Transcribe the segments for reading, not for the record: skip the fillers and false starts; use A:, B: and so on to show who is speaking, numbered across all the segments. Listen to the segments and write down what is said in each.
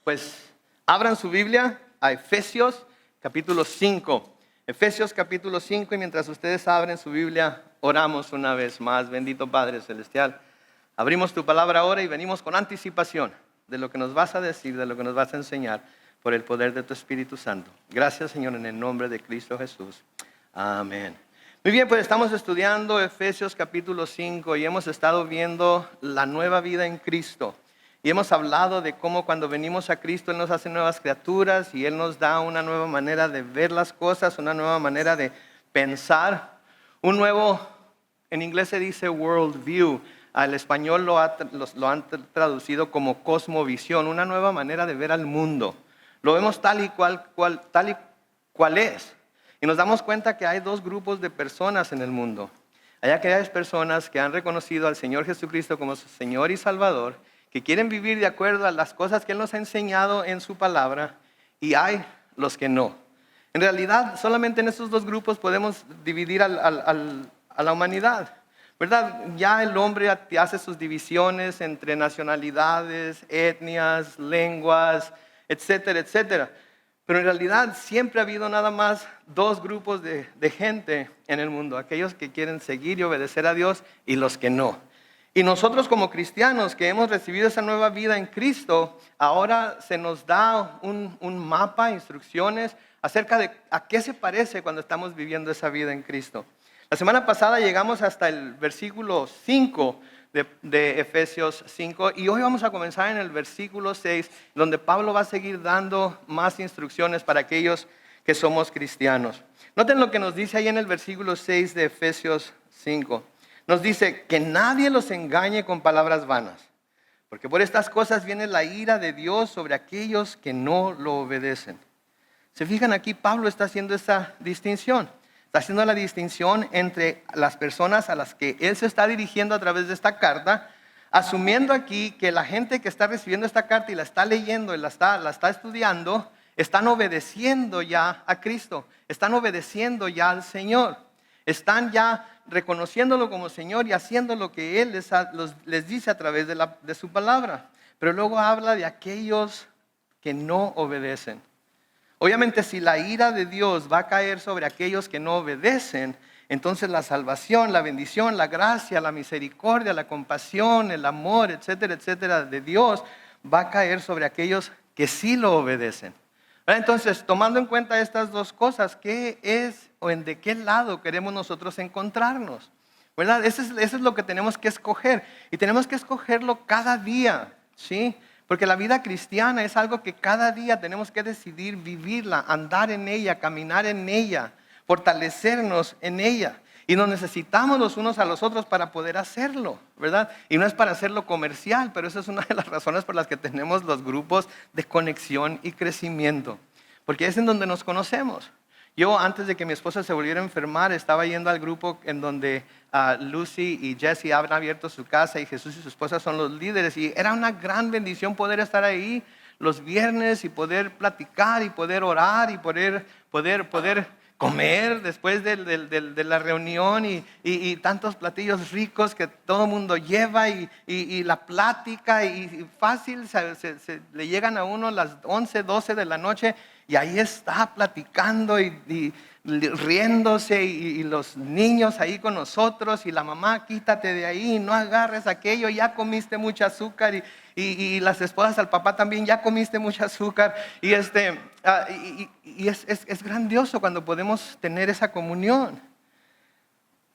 A: Pues abran su Biblia a Efesios capítulo 5. Efesios capítulo 5, y mientras ustedes abren su Biblia, oramos una vez más. Bendito Padre Celestial, abrimos tu palabra ahora y venimos con anticipación de lo que nos vas a decir, de lo que nos vas a enseñar por el poder de tu Espíritu Santo. Gracias, Señor, en el nombre de Cristo Jesús. Amén. Muy bien, pues estamos estudiando Efesios capítulo 5 y hemos estado viendo la nueva vida en Cristo. Y hemos hablado de cómo cuando venimos a Cristo Él nos hace nuevas criaturas y Él nos da una nueva manera de ver las cosas, una nueva manera de pensar, un nuevo, en inglés se dice world view, al español lo han traducido como cosmovisión, una nueva manera de ver al mundo. Lo vemos tal y cual es. Y nos damos cuenta que hay dos grupos de personas en el mundo. Hay aquellas personas que han reconocido al Señor Jesucristo como su Señor y Salvador, que quieren vivir de acuerdo a las cosas que Él nos ha enseñado en su palabra, y hay los que no. En realidad, solamente en estos dos grupos podemos dividir a la humanidad, ¿verdad? Ya el hombre hace sus divisiones entre nacionalidades, etnias, lenguas, etcétera, etcétera. Pero en realidad siempre ha habido nada más dos grupos de gente en el mundo, aquellos que quieren seguir y obedecer a Dios y los que no. Y nosotros como cristianos que hemos recibido esa nueva vida en Cristo, ahora se nos da un mapa, instrucciones acerca de a qué se parece cuando estamos viviendo esa vida en Cristo. La semana pasada llegamos hasta el versículo 5 de Efesios 5 y hoy vamos a comenzar en el versículo 6, donde Pablo va a seguir dando más instrucciones para aquellos que somos cristianos. Noten lo que nos dice ahí en el versículo 6 de Efesios 5. Nos dice que nadie los engañe con palabras vanas, porque por estas cosas viene la ira de Dios sobre aquellos que no lo obedecen. Se fijan aquí, Pablo está haciendo esa distinción. Está haciendo la distinción entre las personas a las que él se está dirigiendo a través de esta carta, asumiendo aquí que la gente que está recibiendo esta carta y la está leyendo y la está estudiando, están obedeciendo ya a Cristo, están obedeciendo ya al Señor, están ya reconociéndolo como Señor y haciendo lo que Él les dice a través de su palabra. Pero luego habla de aquellos que no obedecen. Obviamente, si la ira de Dios va a caer sobre aquellos que no obedecen, entonces la salvación, la bendición, la gracia, la misericordia, la compasión, el amor, etcétera, etcétera, de Dios va a caer sobre aquellos que sí lo obedecen. Entonces, tomando en cuenta estas dos cosas, ¿qué es o de qué lado queremos nosotros encontrarnos? ¿Verdad? Eso es lo que tenemos que escoger, y tenemos que escogerlo cada día, ¿sí? Porque la vida cristiana es algo que cada día tenemos que decidir vivirla, andar en ella, caminar en ella, fortalecernos en ella. Y nos necesitamos los unos a los otros para poder hacerlo, ¿verdad? Y no es para hacerlo comercial, pero esa es una de las razones por las que tenemos los grupos de conexión y crecimiento. Porque es en donde nos conocemos. Yo, antes de que mi esposa se volviera a enfermar, estaba yendo al grupo en donde Lucy y Jesse han abierto su casa y Jesús y su esposa son los líderes. Y era una gran bendición poder estar ahí los viernes y poder platicar y poder orar y poder comer después de la reunión y tantos platillos ricos que todo el mundo lleva y la plática y fácil se le llegan a uno las 11, 12 de la noche y ahí está platicando y riéndose y los niños ahí con nosotros y la mamá, quítate de ahí, no agarres aquello, ya comiste mucho azúcar y las esposas al papá también, ya comiste mucho azúcar y es grandioso cuando podemos tener esa comunión.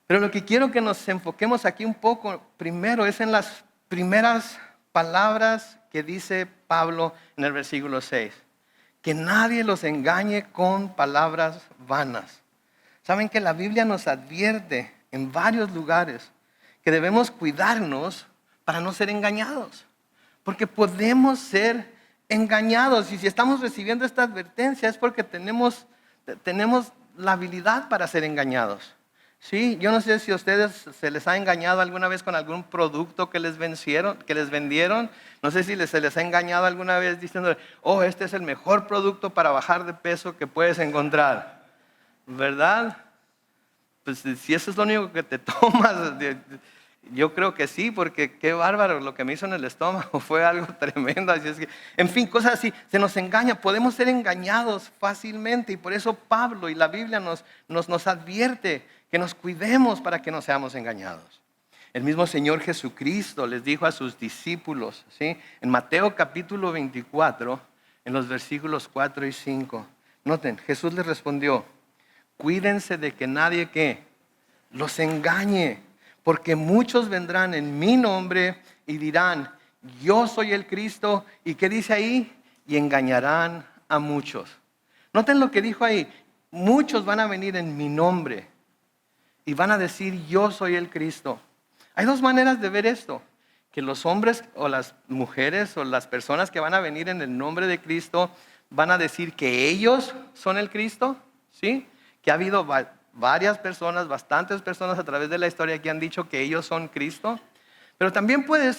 A: Pero lo que quiero que nos enfoquemos aquí un poco primero es en las primeras palabras que dice Pablo en el versículo 6. Que nadie los engañe con palabras vanas. Saben que la Biblia nos advierte en varios lugares que debemos cuidarnos para no ser engañados. Porque podemos ser engañados. Y si estamos recibiendo esta advertencia es porque tenemos la habilidad para ser engañados. ¿Sí? Yo no sé si a ustedes se les ha engañado alguna vez con algún producto que les vendieron. No sé si se les ha engañado alguna vez diciendo, oh, este es el mejor producto para bajar de peso que puedes encontrar. ¿Verdad? Pues si eso es lo único que te tomas. Yo creo que sí, porque qué bárbaro lo que me hizo en el estómago, fue algo tremendo. Así es que, en fin, cosas así, se nos engaña, podemos ser engañados fácilmente y por eso Pablo y la Biblia nos advierte que nos cuidemos para que no seamos engañados. El mismo Señor Jesucristo les dijo a sus discípulos, ¿sí? En Mateo capítulo 24, en los versículos 4 y 5. Noten, Jesús les respondió, cuídense de que nadie ¿qué? Los engañe, porque muchos vendrán en mi nombre y dirán, yo soy el Cristo. ¿Y qué dice ahí? Y engañarán a muchos. Noten lo que dijo ahí, muchos van a venir en mi nombre y van a decir, yo soy el Cristo. Hay dos maneras de ver esto, que los hombres o las mujeres o las personas que van a venir en el nombre de Cristo van a decir que ellos son el Cristo, ¿sí? Que ha habido varias personas, bastantes personas a través de la historia que han dicho que ellos son Cristo. Pero también puede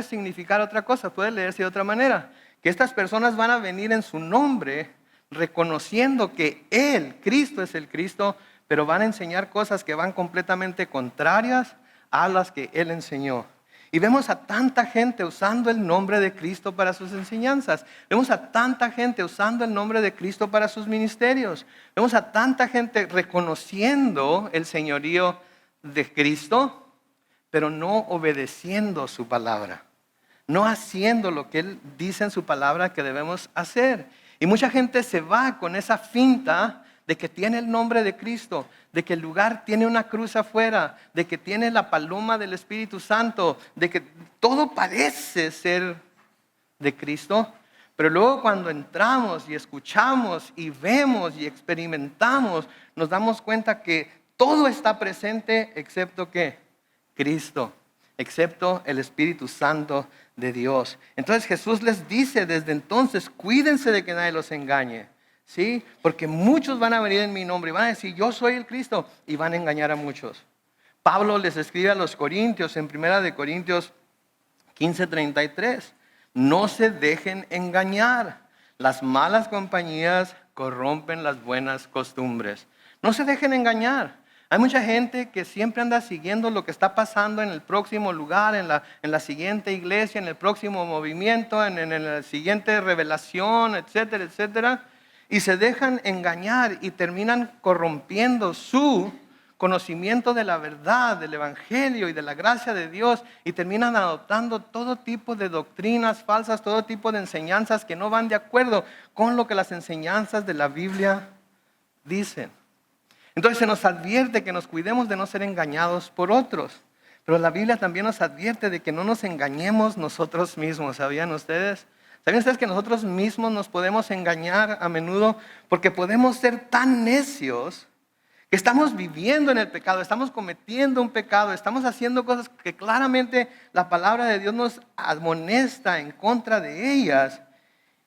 A: significar otra cosa, puede leerse de otra manera, que estas personas van a venir en su nombre reconociendo que Él, Cristo es el Cristo, pero van a enseñar cosas que van completamente contrarias a las que Él enseñó. Y vemos a tanta gente usando el nombre de Cristo para sus enseñanzas. Vemos a tanta gente usando el nombre de Cristo para sus ministerios. Vemos a tanta gente reconociendo el señorío de Cristo, pero no obedeciendo su palabra. No haciendo lo que Él dice en su palabra que debemos hacer. Y mucha gente se va con esa finta de que tiene el nombre de Cristo, de que el lugar tiene una cruz afuera, de que tiene la paloma del Espíritu Santo, de que todo parece ser de Cristo, pero luego cuando entramos y escuchamos y vemos y experimentamos, nos damos cuenta que todo está presente excepto que Cristo, excepto el Espíritu Santo de Dios. Entonces Jesús les dice desde entonces, cuídense de que nadie los engañe. ¿Sí? Porque muchos van a venir en mi nombre y van a decir, yo soy el Cristo, y van a engañar a muchos. Pablo les escribe a los Corintios en 1 Corintios 15:33, no se dejen engañar, las malas compañías corrompen las buenas costumbres. No se dejen engañar. Hay mucha gente que siempre anda siguiendo lo que está pasando en el próximo lugar, en la siguiente iglesia, en el próximo movimiento, en la siguiente revelación, etcétera, etcétera. Y se dejan engañar y terminan corrompiendo su conocimiento de la verdad, del evangelio y de la gracia de Dios, y terminan adoptando todo tipo de doctrinas falsas, todo tipo de enseñanzas que no van de acuerdo con lo que las enseñanzas de la Biblia dicen. Entonces se nos advierte que nos cuidemos de no ser engañados por otros, pero la Biblia también nos advierte de que no nos engañemos nosotros mismos. ¿Sabían ustedes? ¿Saben ustedes que nosotros mismos nos podemos engañar a menudo? Porque podemos ser tan necios que estamos viviendo en el pecado, estamos cometiendo un pecado, estamos haciendo cosas que claramente la palabra de Dios nos amonesta en contra de ellas.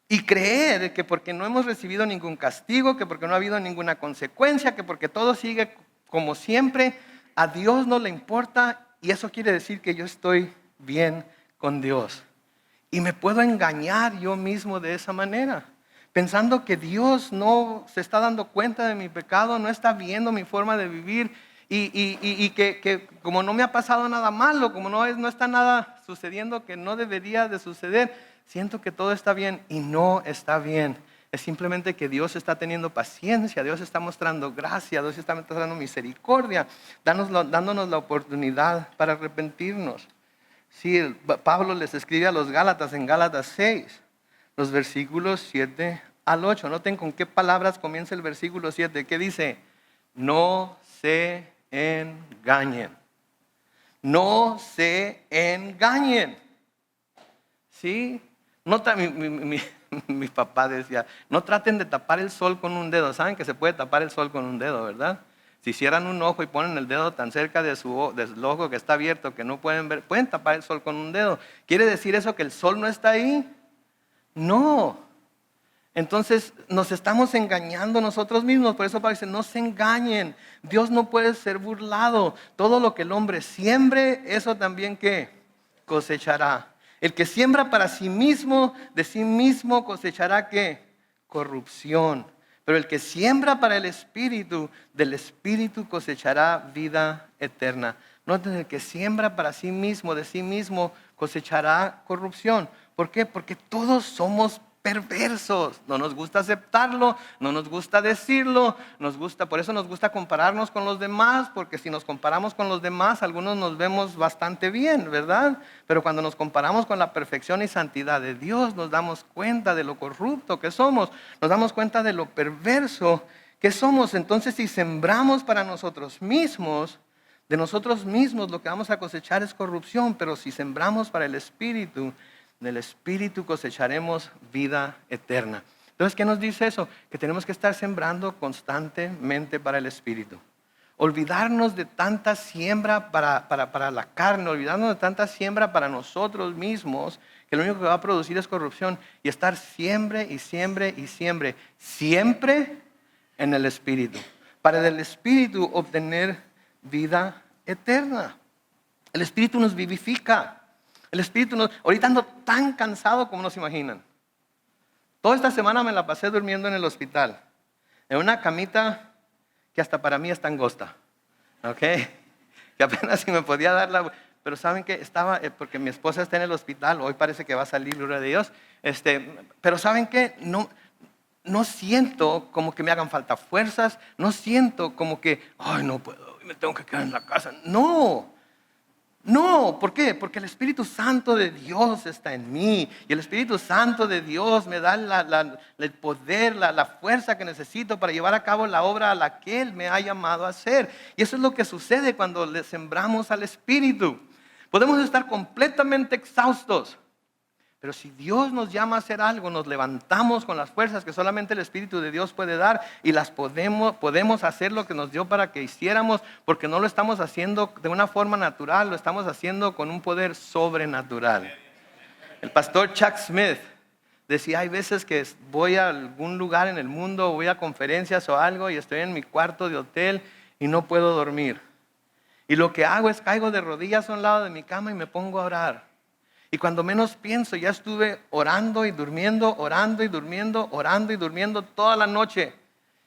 A: Y creer que porque no hemos recibido ningún castigo, que porque no ha habido ninguna consecuencia, que porque todo sigue como siempre, a Dios no le importa, y eso quiere decir que yo estoy bien con Dios. Y me puedo engañar yo mismo de esa manera, pensando que Dios no se está dando cuenta de mi pecado, no está viendo mi forma de vivir y que como no me ha pasado nada malo, como no está nada sucediendo que no debería de suceder, siento que todo está bien y no está bien. Es simplemente que Dios está teniendo paciencia, Dios está mostrando gracia, Dios está mostrando misericordia, dándonos la oportunidad para arrepentirnos. Sí, Pablo les escribe a los Gálatas en Gálatas 6, los versículos 7 al 8. Noten con qué palabras comienza el versículo 7. ¿Qué dice? No se engañen. No se engañen. ¿Sí? Mi papá decía, no traten de tapar el sol con un dedo. Saben que se puede tapar el sol con un dedo, ¿verdad? Si cierran un ojo y ponen el dedo tan cerca del ojo que está abierto que no pueden ver, pueden tapar el sol con un dedo. ¿Quiere decir eso que el sol no está ahí? No. Entonces nos estamos engañando nosotros mismos. Por eso parece, no se engañen. Dios no puede ser burlado. Todo lo que el hombre siembre, eso también ¿qué? Cosechará. El que siembra para sí mismo, de sí mismo cosechará ¿qué? Corrupción. Pero el que siembra para el Espíritu, del Espíritu cosechará vida eterna. Noten, el que siembra para sí mismo, de sí mismo, cosechará corrupción. ¿Por qué? Porque todos somos perversos. No nos gusta aceptarlo, no nos gusta decirlo, por eso nos gusta compararnos con los demás, porque si nos comparamos con los demás, algunos nos vemos bastante bien, ¿verdad? Pero cuando nos comparamos con la perfección y santidad de Dios, nos damos cuenta de lo corrupto que somos, nos damos cuenta de lo perverso que somos. Entonces, si sembramos para nosotros mismos, de nosotros mismos lo que vamos a cosechar es corrupción, pero si sembramos para el Espíritu, del Espíritu cosecharemos vida eterna. Entonces, ¿qué nos dice eso? Que tenemos que estar sembrando constantemente para el Espíritu. Olvidarnos de tanta siembra para la carne, olvidarnos de tanta siembra para nosotros mismos, que lo único que va a producir es corrupción, y estar siempre en el Espíritu, para del Espíritu obtener vida eterna. El Espíritu nos vivifica. Ahorita ando tan cansado como no se imaginan. Toda esta semana me la pasé durmiendo en el hospital, en una camita que hasta para mí es angosta, ¿ok? Que apenas si me podía dar la... Pero ¿saben qué? Estaba, porque mi esposa está en el hospital, hoy parece que va a salir, gloria a Dios. Pero ¿saben qué? No siento como que me hagan falta fuerzas, no siento como que, ay, no puedo, me tengo que quedar en la casa. No, ¿por qué? Porque el Espíritu Santo de Dios está en mí. Y el Espíritu Santo de Dios me da el poder, la fuerza que necesito para llevar a cabo la obra a la que Él me ha llamado a hacer. Y eso es lo que sucede cuando le sembramos al Espíritu. Podemos estar completamente exhaustos, pero si Dios nos llama a hacer algo, nos levantamos con las fuerzas que solamente el Espíritu de Dios puede dar, y podemos hacer lo que nos dio para que hiciéramos, porque no lo estamos haciendo de una forma natural, lo estamos haciendo con un poder sobrenatural. El pastor Chuck Smith decía, hay veces que voy a algún lugar en el mundo, voy a conferencias o algo, y estoy en mi cuarto de hotel y no puedo dormir. Y lo que hago es caigo de rodillas a un lado de mi cama y me pongo a orar. Y cuando menos pienso, ya estuve orando y durmiendo, orando y durmiendo, orando y durmiendo toda la noche.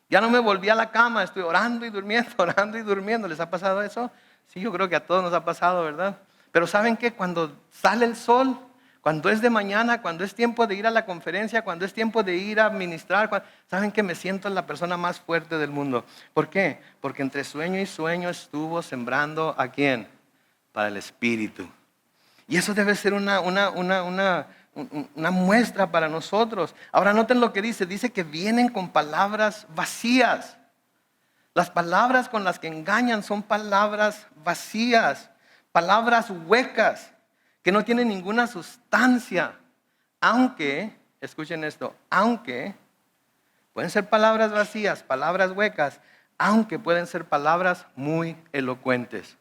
A: Ya no me volví a la cama, estoy orando y durmiendo, orando y durmiendo. ¿Les ha pasado eso? Sí, yo creo que a todos nos ha pasado, ¿verdad? Pero ¿saben qué? Cuando sale el sol, cuando es de mañana, cuando es tiempo de ir a la conferencia, cuando es tiempo de ir a ministrar, ¿saben qué? Me siento la persona más fuerte del mundo. ¿Por qué? Porque entre sueño y sueño estuvo sembrando ¿a quién? Para el Espíritu. Y eso debe ser una muestra para nosotros. Ahora noten lo que dice que vienen con palabras vacías. Las palabras con las que engañan son palabras vacías, palabras huecas, que no tienen ninguna sustancia. Aunque, escuchen esto, aunque pueden ser palabras vacías, palabras huecas, aunque pueden ser palabras muy elocuentes.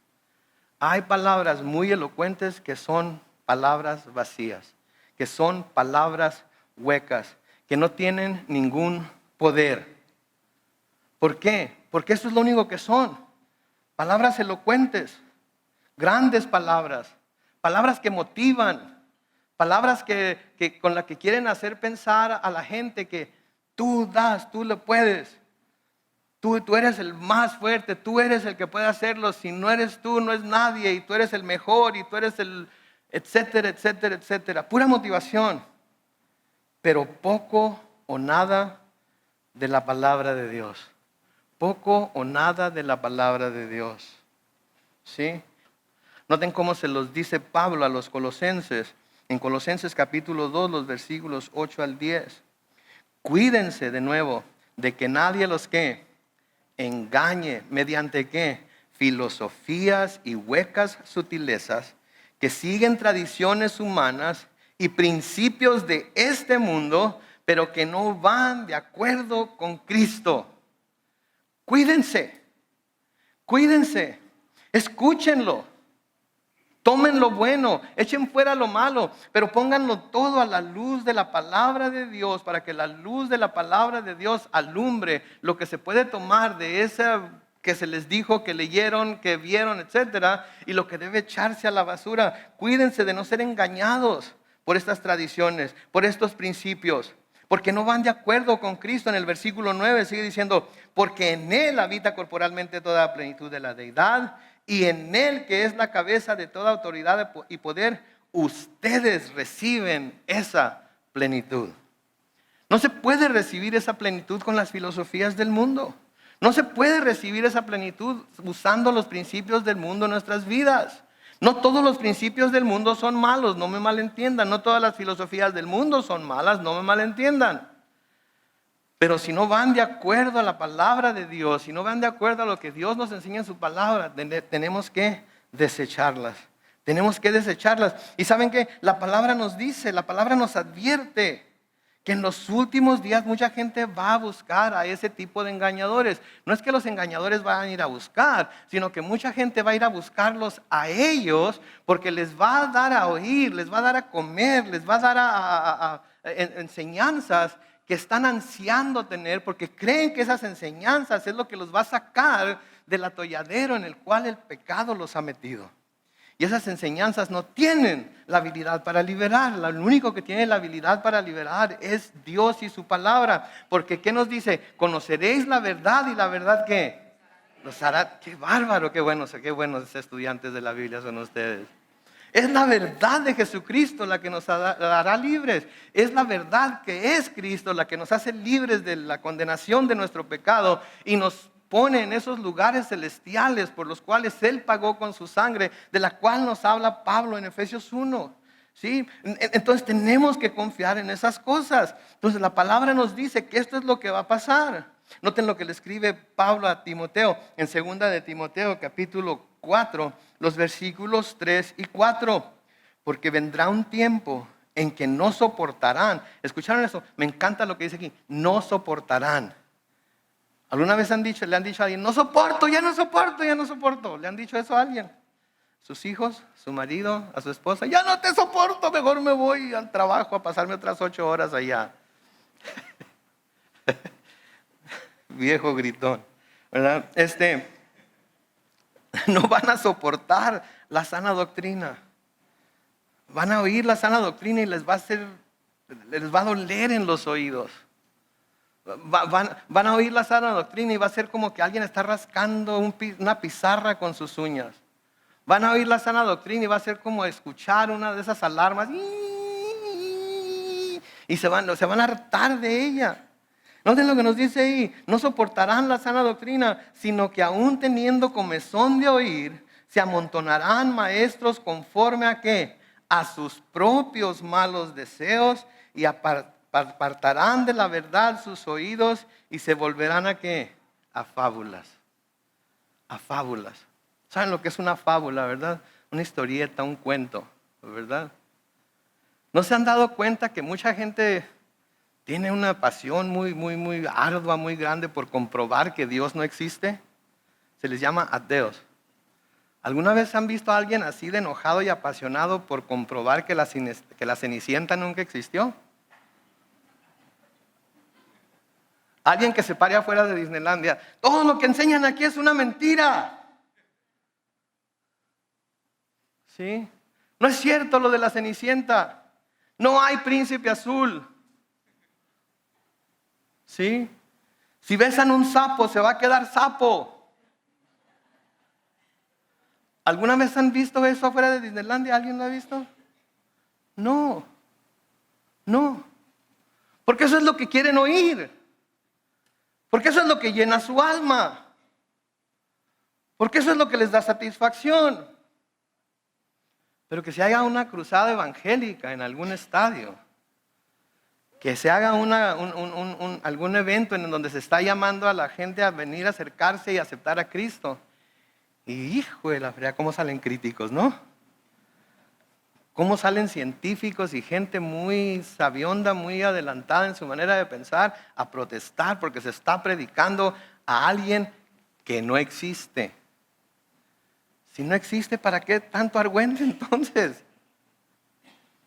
A: Hay palabras muy elocuentes que son palabras vacías, que son palabras huecas, que no tienen ningún poder. ¿Por qué? Porque eso es lo único que son. Palabras elocuentes, grandes palabras, palabras que motivan, palabras que con las que quieren hacer pensar a la gente que tú le puedes. Tú eres el más fuerte, tú eres el que puede hacerlo. Si no eres tú, no es nadie. Y tú eres el mejor, y tú eres el etcétera, etcétera, etcétera. Pura motivación, pero poco o nada de la palabra de Dios. Poco o nada de la palabra de Dios. ¿Sí? Noten cómo se los dice Pablo a los colosenses. En Colosenses capítulo 2, los versículos 8 al 10. Cuídense de nuevo de que nadie los engañe mediante ¿qué? Filosofías y huecas sutilezas que siguen tradiciones humanas y principios de este mundo, pero que no van de acuerdo con Cristo. Cuídense, escúchenlo, tomen lo bueno, echen fuera lo malo, pero pónganlo todo a la luz de la palabra de Dios, para que la luz de la palabra de Dios alumbre lo que se puede tomar de esa que se les dijo, que leyeron, que vieron, etcétera, y lo que debe echarse a la basura. Cuídense de no ser engañados por estas tradiciones, por estos principios, porque no van de acuerdo con Cristo. En el versículo 9 sigue diciendo, porque en Él habita corporalmente toda la plenitud de la deidad, y en Él, que es la cabeza de toda autoridad y poder, ustedes reciben esa plenitud. No se puede recibir esa plenitud con las filosofías del mundo. No se puede recibir esa plenitud usando los principios del mundo en nuestras vidas. No todos los principios del mundo son malos, no me malentiendan. No todas las filosofías del mundo son malas, no me malentiendan. Pero si no van de acuerdo a la palabra de Dios, si no van de acuerdo a lo que Dios nos enseña en su palabra, tenemos que desecharlas. Tenemos que desecharlas. Y saben que la palabra nos dice, la palabra nos advierte que en los últimos días mucha gente va a buscar a ese tipo de engañadores. No es que los engañadores van a ir a buscar, sino que mucha gente va a ir a buscarlos a ellos porque les va a dar a oír, les va a dar a comer, les va a dar enseñanzas que están ansiando tener porque creen que esas enseñanzas es lo que los va a sacar del atolladero en el cual el pecado los ha metido. Y esas enseñanzas no tienen la habilidad para liberar. Lo único que tiene la habilidad para liberar es Dios y su palabra. Porque ¿qué nos dice? Conoceréis la verdad y la verdad ¿qué? Los hará. ¡Qué bárbaro! ¡Qué buenos estudiantes de la Biblia son ustedes! Es la verdad de Jesucristo la que nos hará libres. Es la verdad que es Cristo la que nos hace libres de la condenación de nuestro pecado y nos pone en esos lugares celestiales por los cuales Él pagó con su sangre, de la cual nos habla Pablo en Efesios 1. ¿Sí? Entonces tenemos que confiar en esas cosas. Entonces la palabra nos dice que esto es lo que va a pasar. Noten lo que le escribe Pablo a Timoteo en 2 de Timoteo capítulo 4, los versículos 3 y 4. Porque vendrá un tiempo en que no soportarán. ¿Escucharon eso? Me encanta lo que dice aquí. No soportarán. ¿Alguna vez le han dicho a alguien, no soporto, ya no soporto, ya no soporto? ¿Le han dicho eso a alguien? Sus hijos, su marido, a su esposa, ya no te soporto, mejor me voy al trabajo a pasarme otras 8 horas allá. Viejo gritón, ¿verdad? No van a soportar la sana doctrina. Van a oír la sana doctrina y les va a doler en los oídos. Van a oír la sana doctrina y va a ser como que alguien está rascando una pizarra con sus uñas. Van a oír la sana doctrina y va a ser como escuchar una de esas alarmas y se van a hartar de ella. Noten lo que nos dice ahí, no soportarán la sana doctrina, sino que aún teniendo comezón de oír, se amontonarán maestros conforme a ¿qué? A sus propios malos deseos y apartarán de la verdad sus oídos y se volverán ¿a qué? A fábulas. A fábulas. ¿Saben lo que es una fábula, verdad? Una historieta, un cuento, ¿verdad? ¿No se han dado cuenta que mucha gente tiene una pasión muy ardua, muy grande por comprobar que Dios no existe? Se les llama ateos. ¿Alguna vez han visto a alguien así de enojado y apasionado por comprobar que la Cenicienta nunca existió? Alguien que se pare afuera de Disneylandia. Todo lo que enseñan aquí es una mentira. ¿Sí? No es cierto lo de la Cenicienta. No hay príncipe azul. ¿Sí? Si besan un sapo, se va a quedar sapo. ¿Alguna vez han visto eso afuera de Disneylandia? ¿Alguien lo ha visto? No. No. Porque eso es lo que quieren oír. Porque eso es lo que llena su alma. Porque eso es lo que les da satisfacción. Pero que se haga una cruzada evangélica en algún estadio. Que se haga algún evento en donde se está llamando a la gente a venir a acercarse y aceptar a Cristo. Y hijo de la fregada, cómo salen críticos, ¿no? Cómo salen científicos y gente muy sabionda, muy adelantada en su manera de pensar, a protestar porque se está predicando a alguien que no existe. Si no existe, ¿para qué tanto argüente entonces?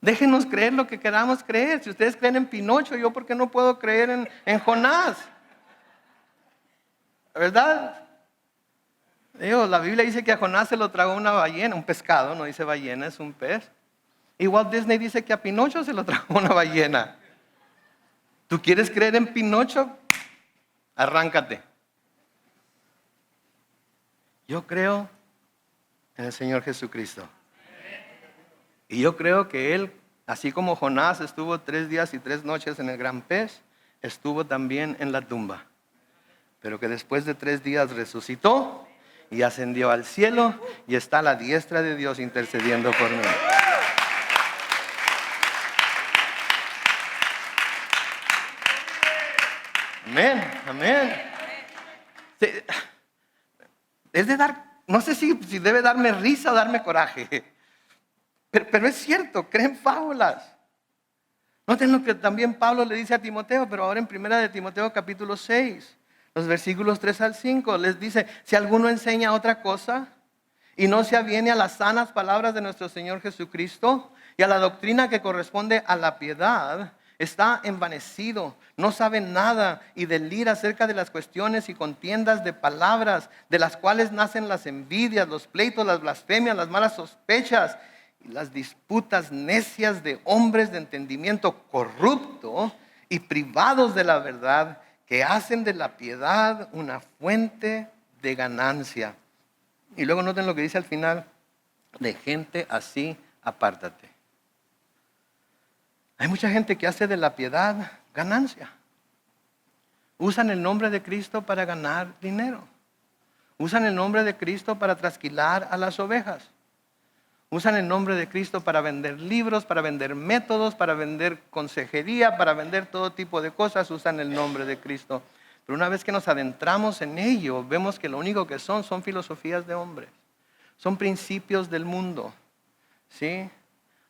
A: Déjenos creer lo que queramos creer. Si ustedes creen en Pinocho, ¿yo por qué no puedo creer en Jonás? ¿Verdad? La Biblia dice que a Jonás se lo tragó una ballena, un pescado, no dice ballena, es un pez. Y Walt Disney dice que a Pinocho se lo tragó una ballena. ¿Tú quieres creer en Pinocho? Arráncate. Yo creo en el Señor Jesucristo. Y yo creo que Él, así como Jonás estuvo 3 días y 3 noches en el gran pez, estuvo también en la tumba. Pero que después de 3 días resucitó y ascendió al cielo y está a la diestra de Dios intercediendo por mí. Amén, amén. Es de dar, no sé si debe darme risa o darme coraje, pero es cierto, creen fábulas. Noten lo que también Pablo le dice a Timoteo, pero ahora en 1 de Timoteo capítulo 6, los versículos 3 al 5, les dice, si alguno enseña otra cosa y no se aviene a las sanas palabras de nuestro Señor Jesucristo y a la doctrina que corresponde a la piedad, está envanecido, no sabe nada y delira acerca de las cuestiones y contiendas de palabras, de las cuales nacen las envidias, los pleitos, las blasfemias, las malas sospechas y las disputas necias de hombres de entendimiento corrupto y privados de la verdad, que hacen de la piedad una fuente de ganancia. Y luego noten lo que dice al final, de gente así apártate. Hay mucha gente que hace de la piedad ganancia. Usan el nombre de Cristo para ganar dinero. Usan el nombre de Cristo para trasquilar a las ovejas. Usan el nombre de Cristo para vender libros, para vender métodos, para vender consejería, para vender todo tipo de cosas. Usan el nombre de Cristo. Pero una vez que nos adentramos en ello, vemos que lo único que son filosofías de hombres. Son principios del mundo. ¿Sí?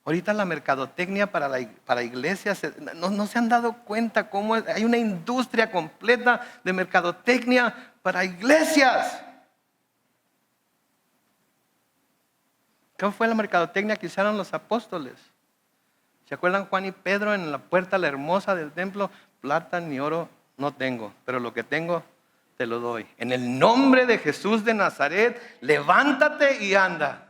A: Ahorita la mercadotecnia para iglesias, no se han dado cuenta cómo hay una industria completa de mercadotecnia para iglesias. ¿Qué fue la mercadotecnia que usaron los apóstoles? ¿Se acuerdan Juan y Pedro en la puerta la hermosa del templo? Plata ni oro no tengo, pero lo que tengo te lo doy. En el nombre de Jesús de Nazaret, levántate y anda.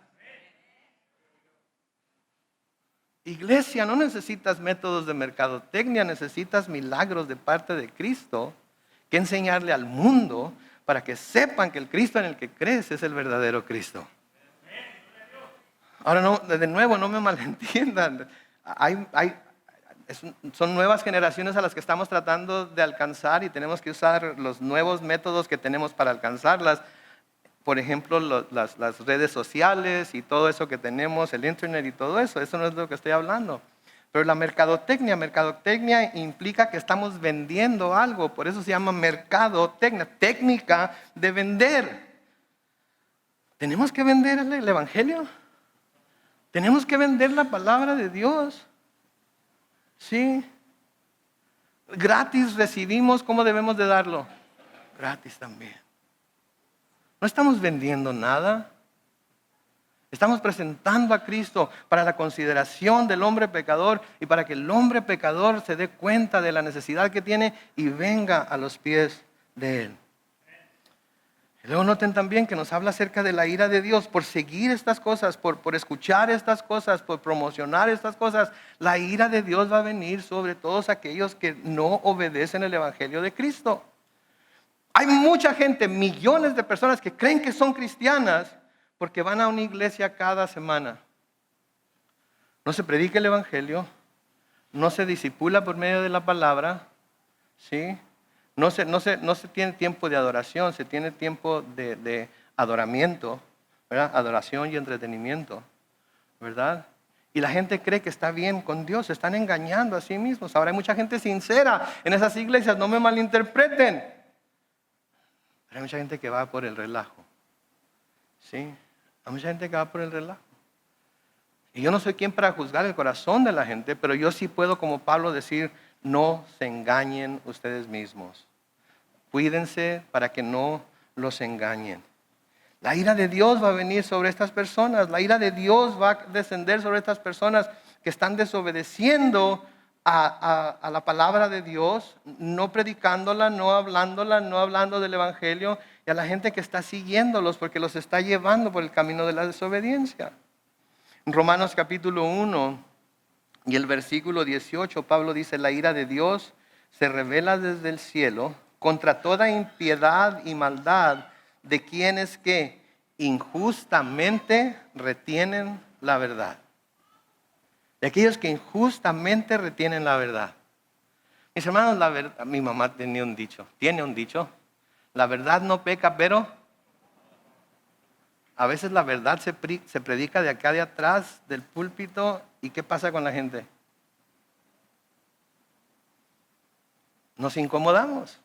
A: Iglesia, no necesitas métodos de mercadotecnia, necesitas milagros de parte de Cristo que enseñarle al mundo para que sepan que el Cristo en el que crees es el verdadero Cristo. Ahora, no, de nuevo, no me malentiendan. Son nuevas generaciones a las que estamos tratando de alcanzar y tenemos que usar los nuevos métodos que tenemos para alcanzarlas. Por ejemplo, las redes sociales y todo eso que tenemos, el internet y todo eso. Eso no es de lo que estoy hablando. Pero la mercadotecnia implica que estamos vendiendo algo. Por eso se llama mercadotecnia, técnica de vender. ¿Tenemos que vender el evangelio? Tenemos que vender la palabra de Dios. Sí. Gratis recibimos, ¿cómo debemos de darlo? Gratis también. No estamos vendiendo nada. Estamos presentando a Cristo para la consideración del hombre pecador y para que el hombre pecador se dé cuenta de la necesidad que tiene y venga a los pies de Él. Y luego noten también que nos habla acerca de la ira de Dios por seguir estas cosas, por escuchar estas cosas, por promocionar estas cosas. La ira de Dios va a venir sobre todos aquellos que no obedecen el evangelio de Cristo. Hay mucha gente, millones de personas que creen que son cristianas porque van a una iglesia cada semana. No se predica el evangelio, no se discipula por medio de la palabra, ¿sí? No se tiene tiempo de adoración, se tiene tiempo de adoramiento, ¿verdad? Adoración y entretenimiento, ¿verdad? Y la gente cree que está bien con Dios, se están engañando a sí mismos. Ahora hay mucha gente sincera en esas iglesias, no me malinterpreten. Pero hay mucha gente que va por el relajo. ¿Sí? Hay mucha gente que va por el relajo. Y yo no soy quien para juzgar el corazón de la gente, pero yo sí puedo, como Pablo, decir, no se engañen ustedes mismos. Cuídense para que no los engañen. La ira de Dios va a venir sobre estas personas. La ira de Dios va a descender sobre estas personas que están desobedeciendo a la palabra de Dios, no predicándola, no hablando del evangelio, y a la gente que está siguiéndolos porque los está llevando por el camino de la desobediencia. En Romanos capítulo 1 y el versículo 18, Pablo dice, la ira de Dios se revela desde el cielo contra toda impiedad y maldad de quienes que injustamente retienen la verdad. De aquellos que injustamente retienen la verdad. Mis hermanos, la verdad, mi mamá tiene un dicho, la verdad no peca, pero a veces la verdad se predica de acá de atrás del púlpito. ¿Y qué pasa con la gente? Nos incomodamos.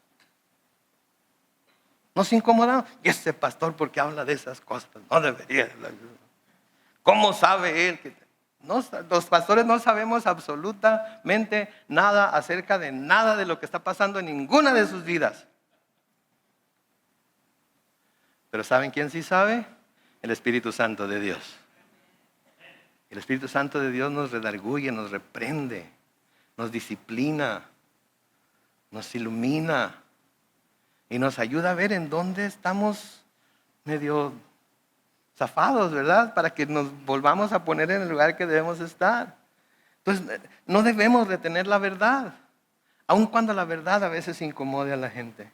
A: Y ese pastor, ¿por qué habla de esas cosas? No debería. ¿Cómo sabe él? Los pastores no sabemos absolutamente nada acerca de nada de lo que está pasando en ninguna de sus vidas. Pero ¿saben quién sí sabe? El Espíritu Santo de Dios. El Espíritu Santo de Dios nos redarguye, nos reprende, nos disciplina, nos ilumina y nos ayuda a ver en dónde estamos medio zafados, ¿verdad? Para que nos volvamos a poner en el lugar que debemos estar. Entonces, no debemos retener la verdad, aun cuando la verdad a veces incomode a la gente.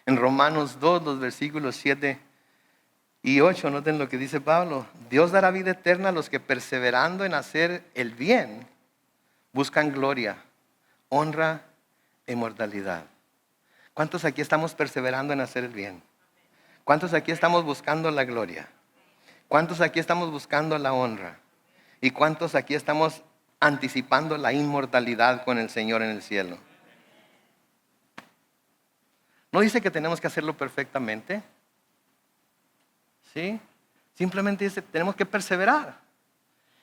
A: En Romanos 2, los versículos 7 y 8, noten lo que dice Pablo. Dios dará vida eterna a los que perseverando en hacer el bien, buscan gloria, honra e inmortalidad. ¿Cuántos aquí estamos perseverando en hacer el bien? ¿Cuántos aquí estamos buscando la gloria? ¿Cuántos aquí estamos buscando la honra? ¿Y cuántos aquí estamos anticipando la inmortalidad con el Señor en el cielo? ¿No dice que tenemos que hacerlo perfectamente? ¿Sí? Simplemente dice, tenemos que perseverar.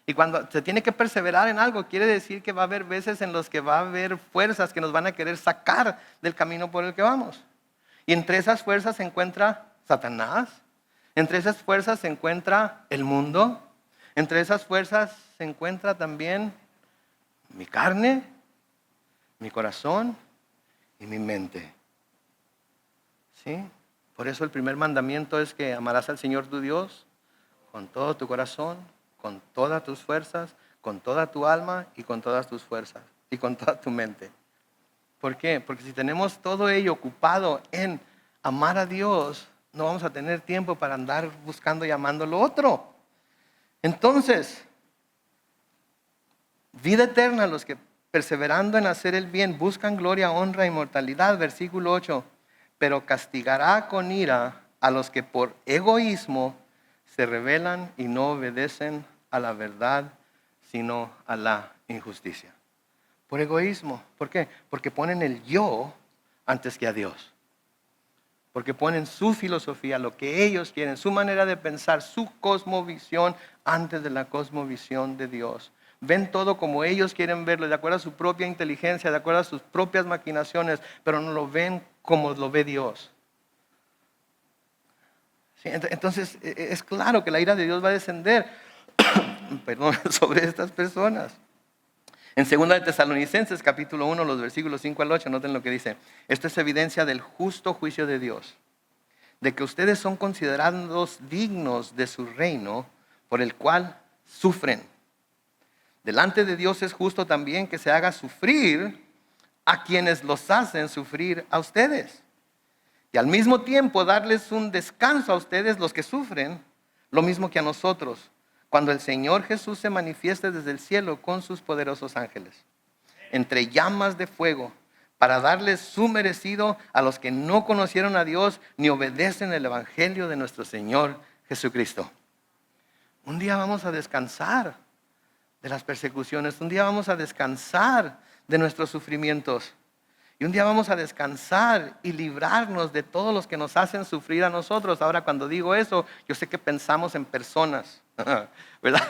A: Y cuando se tiene que perseverar en algo, quiere decir que va a haber veces en los que va a haber fuerzas que nos van a querer sacar del camino por el que vamos. Y entre esas fuerzas se encuentra Satanás. Entre esas fuerzas se encuentra el mundo. Entre esas fuerzas se encuentra también mi carne, mi corazón y mi mente. ¿Sí? Por eso el primer mandamiento es que amarás al Señor tu Dios con todo tu corazón, con todas tus fuerzas, con toda tu alma y con todas tus fuerzas y con toda tu mente. ¿Por qué? Porque si tenemos todo ello ocupado en amar a Dios, no vamos a tener tiempo para andar buscando y amando lo otro. Entonces, vida eterna a los que perseverando en hacer el bien buscan gloria, honra e inmortalidad. Versículo 8. Pero castigará con ira a los que por egoísmo se rebelan y no obedecen a la verdad, sino a la injusticia. Por egoísmo. ¿Por qué? Porque ponen el yo antes que a Dios. Porque ponen su filosofía, lo que ellos quieren, su manera de pensar, su cosmovisión antes de la cosmovisión de Dios. Ven todo como ellos quieren verlo, de acuerdo a su propia inteligencia, de acuerdo a sus propias maquinaciones, pero no lo ven como lo ve Dios. ¿Sí? Entonces es claro que la ira de Dios va a descender sobre estas personas. En 2 de Tesalonicenses capítulo 1, los versículos 5 al 8, noten lo que dice. Esto es evidencia del justo juicio de Dios, de que ustedes son considerados dignos de su reino, por el cual sufren. Delante de Dios es justo también que se haga sufrir a quienes los hacen sufrir a ustedes. Y al mismo tiempo darles un descanso a ustedes los que sufren, lo mismo que a nosotros, cuando el Señor Jesús se manifieste desde el cielo con sus poderosos ángeles, entre llamas de fuego, para darles su merecido a los que no conocieron a Dios ni obedecen el evangelio de nuestro Señor Jesucristo. Un día vamos a descansar de las persecuciones, un día vamos a descansar de nuestros sufrimientos. Y un día vamos a descansar y librarnos de todos los que nos hacen sufrir a nosotros. Ahora, cuando digo eso, yo sé que pensamos en personas, ¿verdad?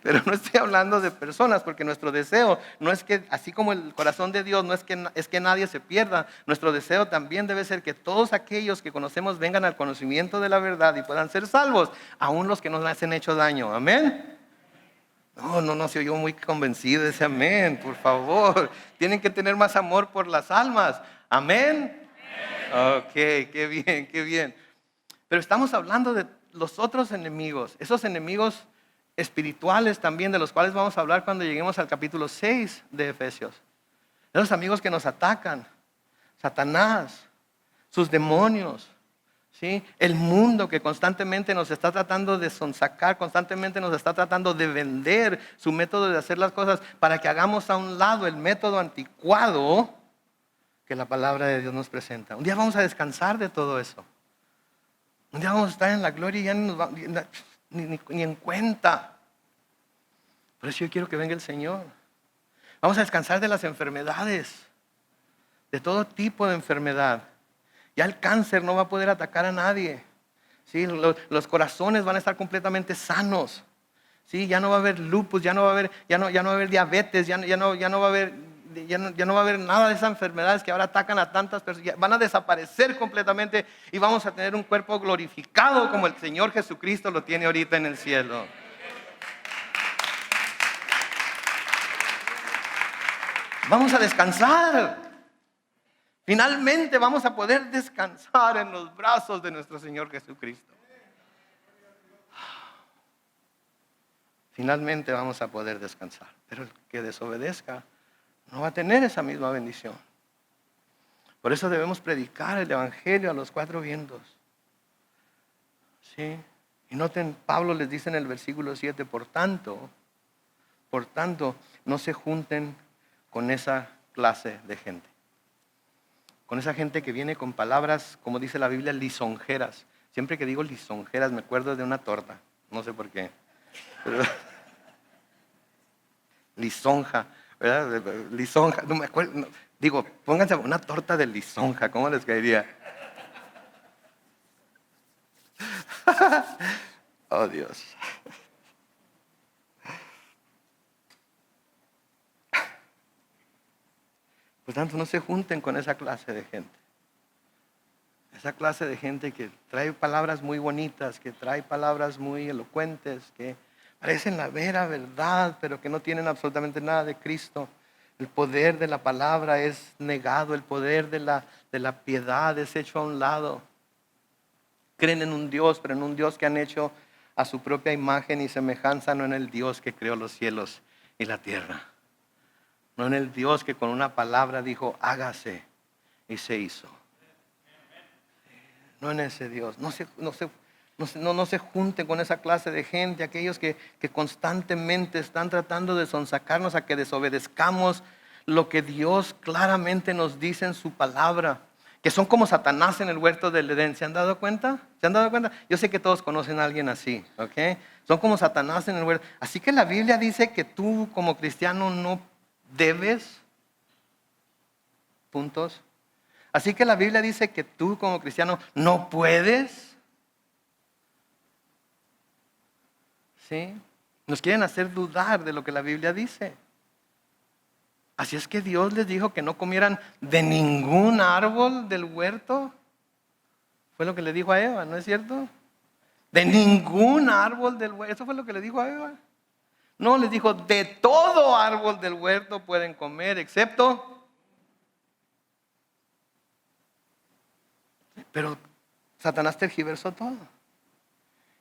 A: Pero no estoy hablando de personas, porque nuestro deseo no es que, así como el corazón de Dios, no es que nadie se pierda. Nuestro deseo también debe ser que todos aquellos que conocemos vengan al conocimiento de la verdad y puedan ser salvos, aun los que nos hacen hecho daño. Amén. No, se oyó muy convencido ese amén, por favor. Tienen que tener más amor por las almas. Amén. Ok, qué bien. Pero estamos hablando de los otros enemigos, esos enemigos espirituales también, de los cuales vamos a hablar cuando lleguemos al capítulo 6 de Efesios. Esos amigos que nos atacan, Satanás, sus demonios, ¿sí? El mundo que constantemente nos está tratando de sonsacar, constantemente nos está tratando de vender su método de hacer las cosas para que hagamos a un lado el método anticuado que la palabra de Dios nos presenta. Un día vamos a descansar de todo eso. Un día vamos a estar en la gloria y ya ni en cuenta. Por eso yo quiero que venga el Señor. Vamos a descansar de las enfermedades, de todo tipo de enfermedad. Ya el cáncer no va a poder atacar a nadie. ¿Sí? Los corazones van a estar completamente sanos. ¿Sí? Ya no va a haber lupus, ya no va a haber diabetes, ya no va a haber nada de esas enfermedades que ahora atacan a tantas personas. Van a desaparecer completamente y vamos a tener un cuerpo glorificado como el Señor Jesucristo lo tiene ahorita en el cielo. Vamos a descansar. Finalmente vamos a poder descansar en los brazos de nuestro Señor Jesucristo. Finalmente vamos a poder descansar. Pero el que desobedezca no va a tener esa misma bendición. Por eso debemos predicar el evangelio a los cuatro vientos. ¿Sí? Y noten, Pablo les dice en el versículo 7, por tanto, no se junten con esa clase de gente. Con esa gente que viene con palabras, como dice la Biblia, lisonjeras. Siempre que digo lisonjeras me acuerdo de una torta. No sé por qué. Pero, lisonja, ¿verdad? Lisonja, no me acuerdo. No, digo, pónganse una torta de lisonja. ¿Cómo les caería? Oh, Dios. Por tanto, no se junten con esa clase de gente. Esa clase de gente que trae palabras muy bonitas, que trae palabras muy elocuentes, que parecen la vera verdad, pero que no tienen absolutamente nada de Cristo. El poder de la palabra es negado, el poder de la piedad es hecho a un lado. Creen en un Dios, pero en un Dios que han hecho a su propia imagen y semejanza, no en el Dios que creó los cielos y la tierra. No en el Dios que con una palabra dijo, hágase, y se hizo. No en ese Dios. No se junten con esa clase de gente, aquellos que constantemente están tratando de sonsacarnos a que desobedezcamos lo que Dios claramente nos dice en su palabra. Que son como Satanás en el huerto del Edén. ¿Se han dado cuenta? ¿Se han dado cuenta? Yo sé que todos conocen a alguien así, ¿ok? Son como Satanás en el huerto. Así que la Biblia dice que tú como cristiano no debes, puntos. Así que la Biblia dice que tú como cristiano no puedes. ¿Sí? Nos quieren hacer dudar de lo que la Biblia dice. Así es que Dios les dijo que no comieran de ningún árbol del huerto. Fue lo que le dijo a Eva, ¿no es cierto? De ningún árbol del huerto. Eso fue lo que le dijo a Eva. No, les dijo, de todo árbol del huerto pueden comer, excepto... Pero Satanás tergiversó todo.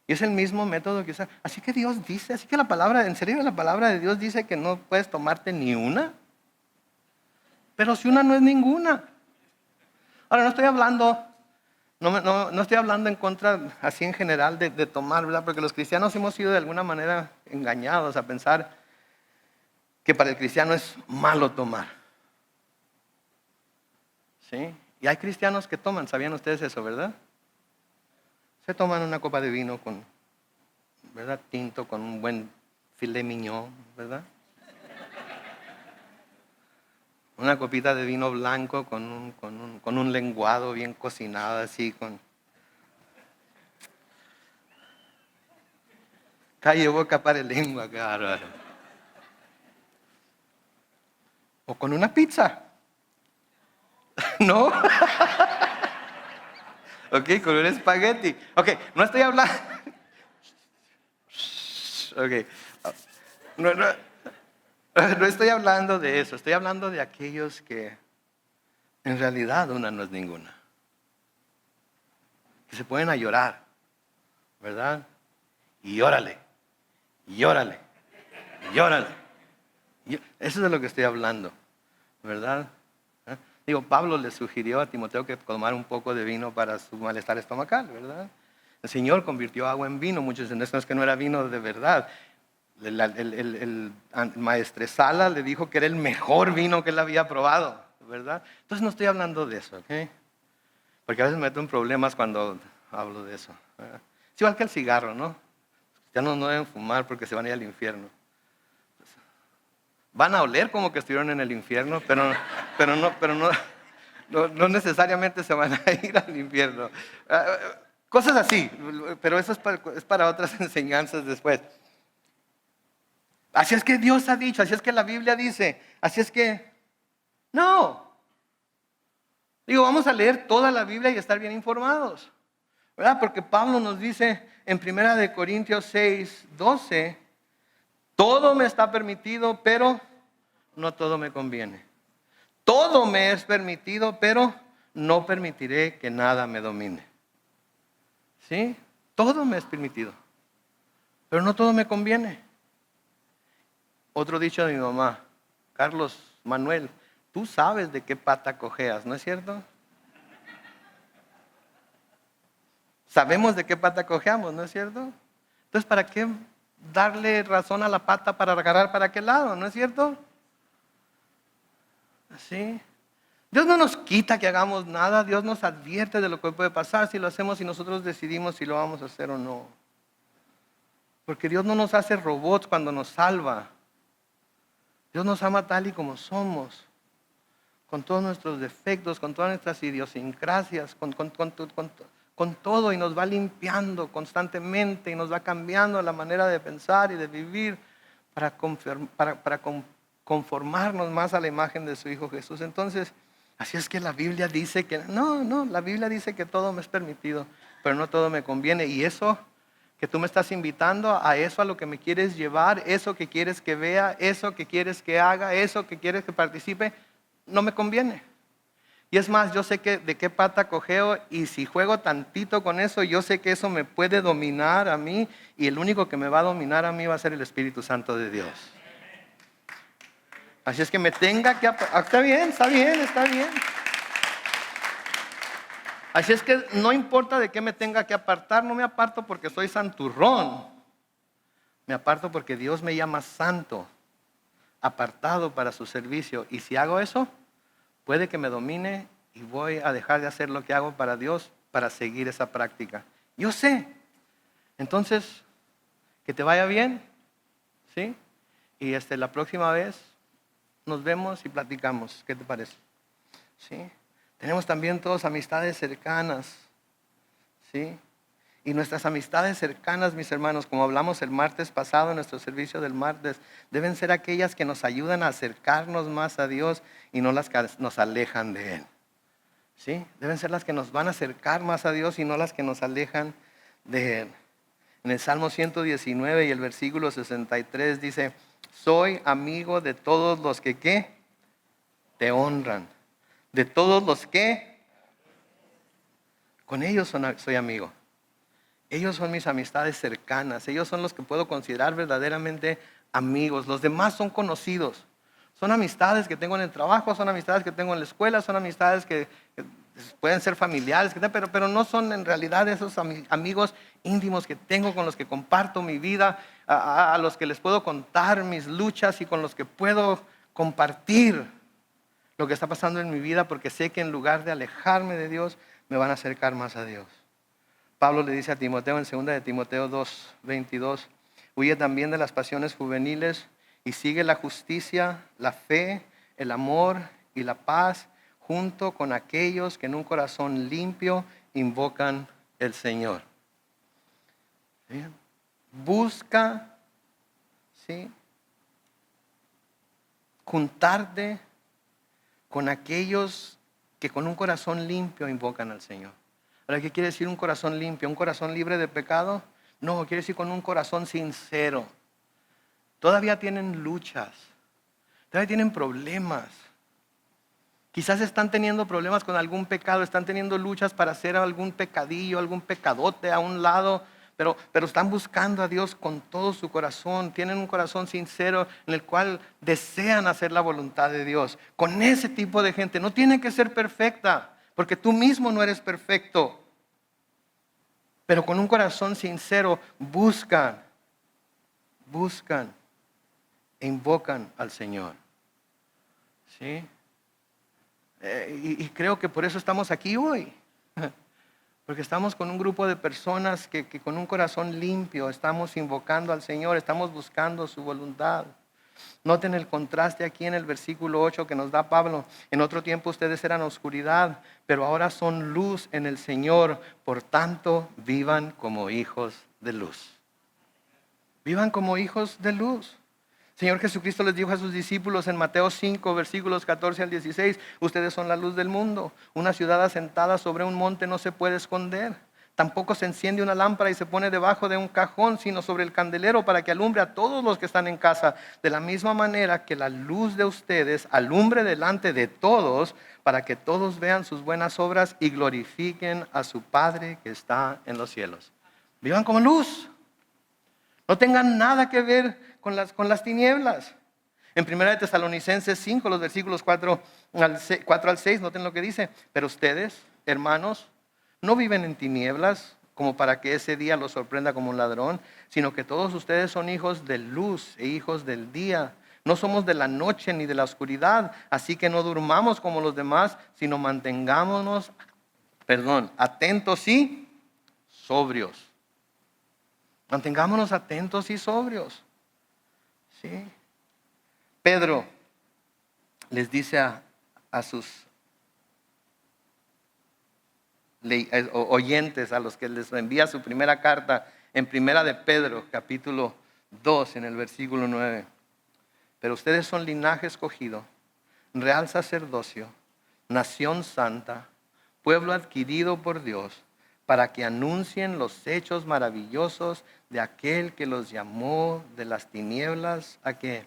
A: Y es el mismo método que usa. Así que Dios dice, así que la palabra, en serio la palabra de Dios dice que no puedes tomarte ni una. Pero si una no es ninguna. Ahora no estoy hablando, no estoy hablando en contra, así en general, de tomar, ¿verdad? Porque los cristianos hemos sido de alguna manera engañados a pensar que para el cristiano es malo tomar. ¿Sí? Y hay cristianos que toman, ¿sabían ustedes eso, verdad? Se toman una copa de vino con, ¿verdad? Tinto, con un buen filet mignon, ¿verdad? Una copita de vino blanco con un lenguado bien cocinado, así con... Calle boca para lengua, claro. O con una pizza. ¿No? Ok, con un espagueti. Ok, no estoy hablando... Ok. No estoy hablando de eso. Estoy hablando de aquellos que en realidad una no es ninguna. Que se pueden a llorar, ¿verdad? Y llórale, y llórale, y llórale. Eso es de lo que estoy hablando, ¿verdad? Digo, Pablo le sugirió a Timoteo que tomara un poco de vino para su malestar estomacal, ¿verdad? El Señor convirtió agua en vino. Muchos dicen, esto es que no era vino de verdad. El maestresala le dijo que era el mejor vino que él había probado, ¿verdad? Entonces no estoy hablando de eso, ¿ok? Porque a veces me meto en problemas cuando hablo de eso, ¿verdad? Es igual que el cigarro, ¿no? Ya no deben fumar porque se van a ir al infierno. Van a oler como que estuvieron en el infierno, no necesariamente se van a ir al infierno. Cosas así, pero eso es para otras enseñanzas después. Así es que Dios ha dicho, así es que la Biblia dice, así es que no. Digo, vamos a leer toda la Biblia y estar bien informados, ¿verdad? Porque Pablo nos dice en 1 Corintios 6, 12, todo me está permitido, pero no todo me conviene. Todo me es permitido, pero no permitiré que nada me domine. ¿Sí? Todo me es permitido, pero no todo me conviene. Otro dicho de mi mamá, Carlos, Manuel, tú sabes de qué pata cojeas, ¿no es cierto? Sabemos de qué pata cojeamos, ¿no es cierto? Entonces, ¿para qué darle razón a la pata para agarrar para qué lado, ¿no es cierto? ¿Sí? Dios no nos quita que hagamos nada, Dios nos advierte de lo que puede pasar si lo hacemos y nosotros decidimos si lo vamos a hacer o no. Porque Dios no nos hace robots cuando nos salva. Dios nos ama tal y como somos, con todos nuestros defectos, con todas nuestras idiosincrasias, con todo, y nos va limpiando constantemente y nos va cambiando la manera de pensar y de vivir para conformarnos más a la imagen de su Hijo Jesús. Entonces, así es que la Biblia dice que, la Biblia dice que todo me es permitido, pero no todo me conviene. Y eso que tú me estás invitando, a eso a lo que me quieres llevar, eso que quieres que vea, eso que quieres que haga, eso que quieres que participe, no me conviene. Y es más, yo sé que de qué pata cojeo, y si juego tantito con eso, yo sé que eso me puede dominar a mí, y el único que me va a dominar a mí va a ser el Espíritu Santo de Dios. Así es que me tenga que... Está bien, está bien, está bien. Así es que no importa de qué me tenga que apartar, no me aparto porque soy santurrón. Me aparto porque Dios me llama santo, apartado para su servicio. Y si hago eso, puede que me domine y voy a dejar de hacer lo que hago para Dios para seguir esa práctica. Yo sé. Entonces, que te vaya bien, ¿sí? Y la próxima vez nos vemos y platicamos. ¿Qué te parece? ¿Sí? Tenemos también todas amistades cercanas, ¿sí? Y nuestras amistades cercanas, mis hermanos, como hablamos el martes pasado en nuestro servicio del martes, deben ser aquellas que nos ayudan a acercarnos más a Dios y no las que nos alejan de Él. ¿Sí? Deben ser las que nos van a acercar más a Dios y no las que nos alejan de Él. En el Salmo 119 y el versículo 63 dice, soy amigo de todos los que ¿qué? Te honran. De todos los que, con ellos soy amigo. Ellos son mis amistades cercanas. Ellos son los que puedo considerar verdaderamente amigos. Los demás son conocidos. Son amistades que tengo en el trabajo, son amistades que tengo en la escuela, son amistades que pueden ser familiares, pero no son en realidad esos amigos íntimos que tengo, con los que comparto mi vida, a los que les puedo contar mis luchas y con los que puedo compartir lo que está pasando en mi vida, porque sé que en lugar de alejarme de Dios, me van a acercar más a Dios. Pablo le dice a Timoteo en 2 de Timoteo 2:22, huye también de las pasiones juveniles y sigue la justicia, la fe, el amor y la paz, junto con aquellos que en un corazón limpio invocan el Señor. ¿Sí? Busca, ¿sí?, juntarte con aquellos que con un corazón limpio invocan al Señor. Ahora, ¿qué quiere decir un corazón limpio? ¿Un corazón libre de pecado? No, quiere decir con un corazón sincero. Todavía tienen luchas, todavía tienen problemas. Quizás están teniendo problemas con algún pecado, están teniendo luchas para hacer algún pecadillo, algún pecadote a un lado, pero están buscando a Dios con todo su corazón. Tienen un corazón sincero en el cual desean hacer la voluntad de Dios. Con ese tipo de gente no tiene que ser perfecta, porque tú mismo no eres perfecto. Pero con un corazón sincero buscan e invocan al Señor. ¿Sí? Y creo que por eso estamos aquí hoy. Porque estamos con un grupo de personas que con un corazón limpio estamos invocando al Señor, estamos buscando su voluntad. Noten el contraste aquí en el versículo 8 que nos da Pablo. En otro tiempo ustedes eran oscuridad, pero ahora son luz en el Señor. Por tanto, vivan como hijos de luz. Vivan como hijos de luz. Señor Jesucristo les dijo a sus discípulos en Mateo 5, versículos 14 al 16, ustedes son la luz del mundo. Una ciudad asentada sobre un monte no se puede esconder. Tampoco se enciende una lámpara y se pone debajo de un cajón, sino sobre el candelero para que alumbre a todos los que están en casa. De la misma manera que la luz de ustedes alumbre delante de todos, para que todos vean sus buenas obras y glorifiquen a su Padre que está en los cielos. Vivan como luz. No tengan nada que ver con las tinieblas. En 1 Tesalonicenses 5, los versículos 4 al 6, noten lo que dice. Pero ustedes, hermanos, no viven en tinieblas como para que ese día los sorprenda como un ladrón, sino que todos ustedes son hijos de luz e hijos del día. No somos de la noche ni de la oscuridad, así que no durmamos como los demás, sino mantengámonos, atentos y sobrios. Mantengámonos atentos y sobrios. ¿Sí? Pedro les dice a sus oyentes, a los que les envía su primera carta, en primera de Pedro, capítulo 2, en el versículo 9. Pero ustedes son linaje escogido, real sacerdocio, nación santa, pueblo adquirido por Dios, para que anuncien los hechos maravillosos de aquel que los llamó de las tinieblas, ¿a qué?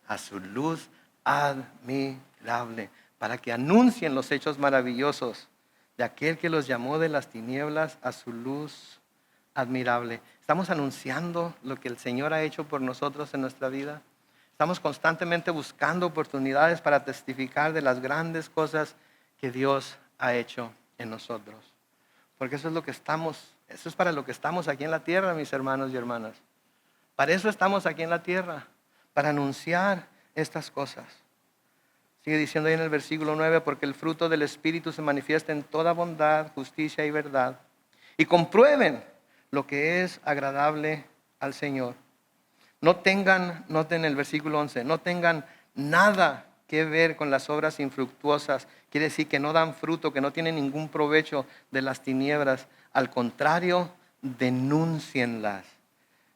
A: A su luz admirable. Para que anuncien los hechos maravillosos de aquel que los llamó de las tinieblas a su luz admirable. Estamos anunciando lo que el Señor ha hecho por nosotros en nuestra vida. Estamos constantemente buscando oportunidades para testificar de las grandes cosas que Dios ha hecho en nosotros. Porque eso es para lo que estamos aquí en la tierra, mis hermanos y hermanas. Para eso estamos aquí en la tierra, para anunciar estas cosas. Sigue diciendo ahí en el versículo 9, porque el fruto del Espíritu se manifiesta en toda bondad, justicia y verdad. Y comprueben lo que es agradable al Señor. Noten el versículo 11, no tengan nada que ver con las obras infructuosas. Quiere decir que no dan fruto, que no tienen ningún provecho de las tinieblas. Al contrario, denúncienlas.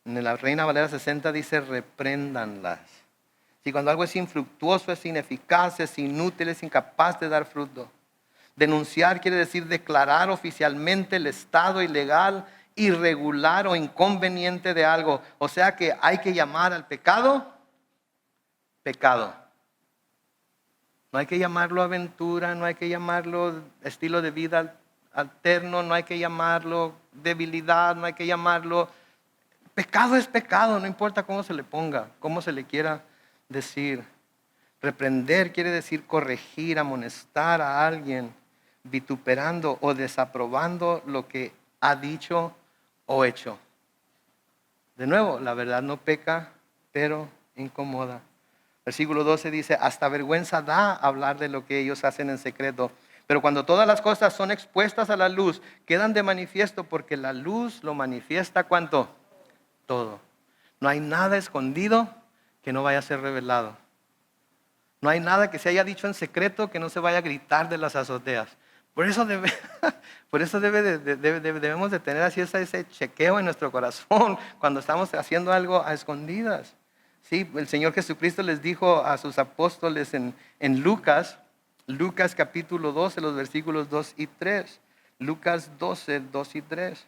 A: En la Reina Valera 60 dice, repréndanlas. Si cuando algo es infructuoso, es ineficaz, es inútil, es incapaz de dar fruto. Denunciar quiere decir declarar oficialmente el estado ilegal, irregular o inconveniente de algo. O sea que hay que llamar al pecado, pecado. No hay que llamarlo aventura, no hay que llamarlo estilo de vida alterno, no hay que llamarlo debilidad, no hay que llamarlo... Pecado es pecado, no importa cómo se le ponga, cómo se le quiera decir. Reprender quiere decir corregir, amonestar a alguien, vituperando o desaprobando lo que ha dicho o hecho. De nuevo, la verdad no peca, pero incomoda. Versículo 12 dice, hasta vergüenza da hablar de lo que ellos hacen en secreto. Pero cuando todas las cosas son expuestas a la luz, quedan de manifiesto porque la luz lo manifiesta ¿cuánto? Todo. No hay nada escondido que no vaya a ser revelado. No hay nada que se haya dicho en secreto que no se vaya a gritar de las azoteas. Por eso debemos de tener así ese chequeo en nuestro corazón cuando estamos haciendo algo a escondidas. Sí, el Señor Jesucristo les dijo a sus apóstoles en Lucas capítulo 12, los versículos 2 y 3. Lucas 12, 2 y 3.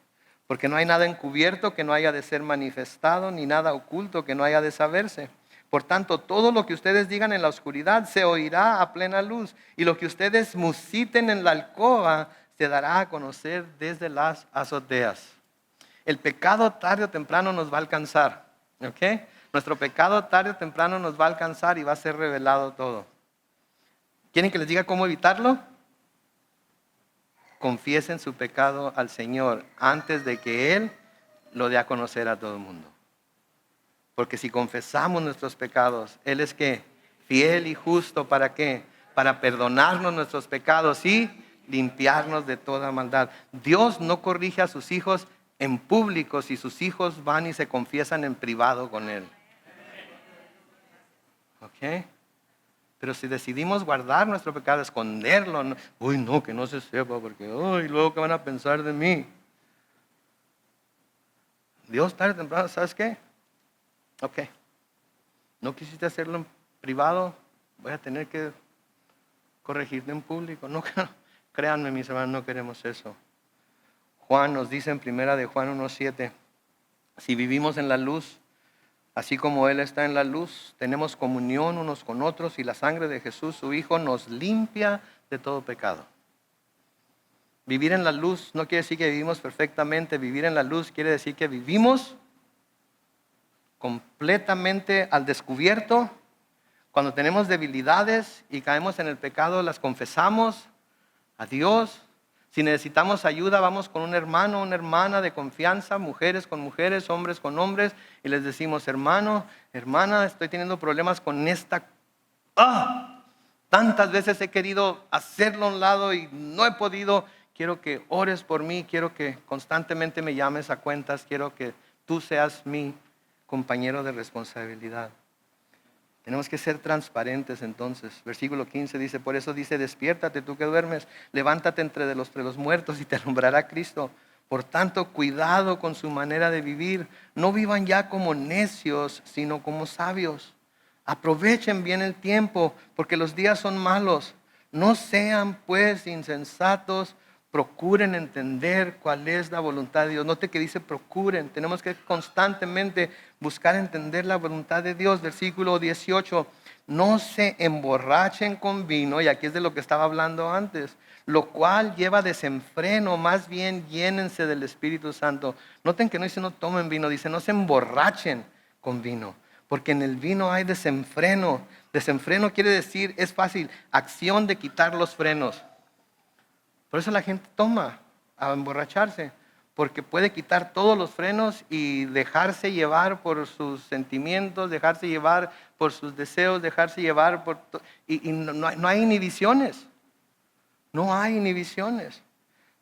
A: Porque no hay nada encubierto que no haya de ser manifestado, ni nada oculto que no haya de saberse. Por tanto, todo lo que ustedes digan en la oscuridad se oirá a plena luz. Y lo que ustedes musiten en la alcoba se dará a conocer desde las azoteas. El pecado tarde o temprano nos va a alcanzar. ¿Ok? Nuestro pecado tarde o temprano nos va a alcanzar y va a ser revelado todo. ¿Quieren que les diga cómo evitarlo? Confiesen su pecado al Señor antes de que Él lo dé a conocer a todo el mundo. Porque si confesamos nuestros pecados, Él es ¿qué? Fiel y justo, ¿para qué? Para perdonarnos nuestros pecados y limpiarnos de toda maldad. Dios no corrige a sus hijos en público si sus hijos van y se confiesan en privado con Él. ¿Ok? Pero si decidimos guardar nuestro pecado, esconderlo, no, uy, no, que no se sepa, porque, uy, luego, ¿qué van a pensar de mí? Dios tarde o temprano, ¿sabes qué? Ok, no quisiste hacerlo en privado, voy a tener que corregirte en público. No, créanme, mis hermanos, no queremos eso. Juan nos dice en primera de Juan 1:7, si vivimos en la luz, así como Él está en la luz, tenemos comunión unos con otros y la sangre de Jesús, su Hijo, nos limpia de todo pecado. Vivir en la luz no quiere decir que vivimos perfectamente. Vivir en la luz quiere decir que vivimos completamente al descubierto. Cuando tenemos debilidades y caemos en el pecado, las confesamos a Dios. Si necesitamos ayuda, vamos con un hermano, una hermana de confianza, mujeres con mujeres, hombres con hombres, y les decimos, hermano, hermana, estoy teniendo problemas con esta. Tantas veces he querido hacerlo a un lado y no he podido. Quiero que ores por mí, quiero que constantemente me llames a cuentas, quiero que tú seas mi compañero de responsabilidad. Tenemos que ser transparentes entonces. Versículo 15 dice, por eso dice, despiértate tú que duermes, levántate entre los muertos y te alumbrará Cristo. Por tanto, cuidado con su manera de vivir. No vivan ya como necios, sino como sabios. Aprovechen bien el tiempo, porque los días son malos. No sean pues insensatos, procuren entender cuál es la voluntad de Dios. Note que dice procuren, tenemos que constantemente buscar entender la voluntad de Dios. Versículo 18, no se emborrachen con vino, y aquí es de lo que estaba hablando antes, lo cual lleva desenfreno, más bien llénense del Espíritu Santo. Noten que no dice no tomen vino, dice no se emborrachen con vino, porque en el vino hay desenfreno. Desenfreno quiere decir, es fácil, acción de quitar los frenos. Por eso la gente toma a emborracharse, porque puede quitar todos los frenos y dejarse llevar por sus sentimientos, dejarse llevar por sus deseos, dejarse llevar por... Y no hay inhibiciones. No hay inhibiciones.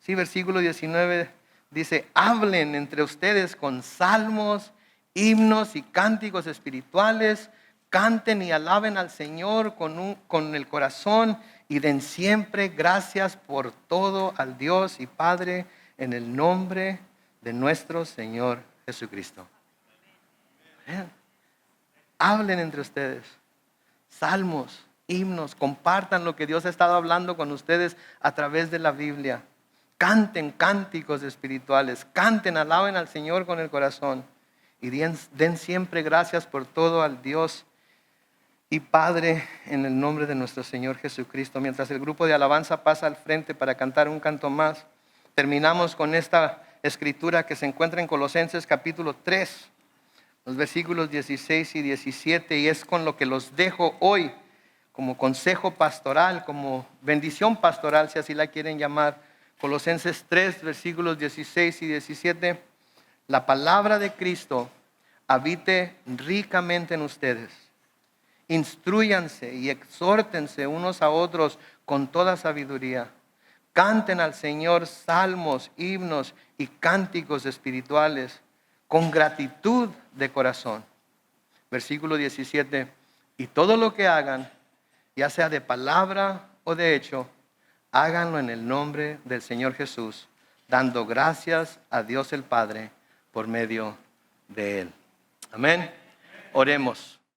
A: Sí, versículo 19 dice, hablen entre ustedes con salmos, himnos y cánticos espirituales, canten y alaben al Señor con el corazón y den siempre gracias por todo al Dios y Padre en el nombre de nuestro Señor Jesucristo. Hablen entre ustedes, salmos, himnos, compartan lo que Dios ha estado hablando con ustedes a través de la Biblia. Canten cánticos espirituales, canten, alaben al Señor con el corazón y den siempre gracias por todo al Dios y Padre en el nombre de nuestro Señor Jesucristo. Mientras el grupo de alabanza pasa al frente para cantar un canto más, terminamos con esta escritura que se encuentra en Colosenses capítulo 3, los versículos 16 y 17, y es con lo que los dejo hoy como consejo pastoral, como bendición pastoral, si así la quieren llamar. Colosenses 3, versículos 16 y 17. La palabra de Cristo habite ricamente en ustedes. Instrúyanse y exhórtense unos a otros con toda sabiduría. Canten al Señor salmos, himnos y cánticos espirituales con gratitud de corazón. Versículo 17. Y todo lo que hagan, ya sea de palabra o de hecho, háganlo en el nombre del Señor Jesús, dando gracias a Dios el Padre por medio de Él. Amén. Oremos.